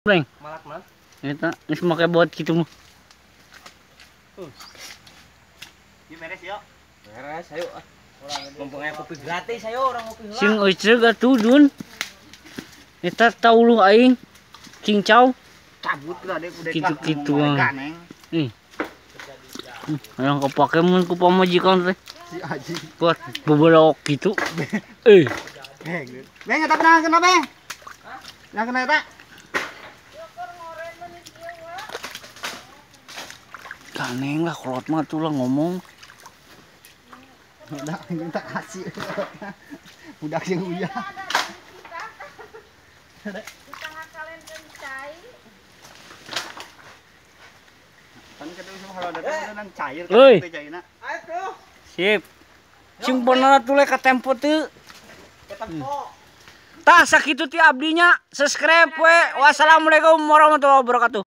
Breng. Malak mah. Eta geus make buat kitu mah. Ieu beres yuk. Beres, ayo. Mumpung aya kopi gratis, ayo orang kopi heula. Sing euceug atuh Dun. Eta tauluh aing cincau. Cabut lah deh udah Gitu-gitu. Neng. Ih. Yang kepake mun ku pamajikan teh. Si Aji. Buat bebelok gitu. Beng eta pernah kena beng? Yang kena eta? Kaneng lah kolot mah tuh lah ngomong. Udah minta kasih. Budak yang uya. Kan kita bisa kalau ada cair Euy. cairna. Sip. Cing bener tuh le ka tempo teu. Tah sakitu ti abdinya. Subscribe we. Wassalamualaikum warahmatullahi wabarakatuh.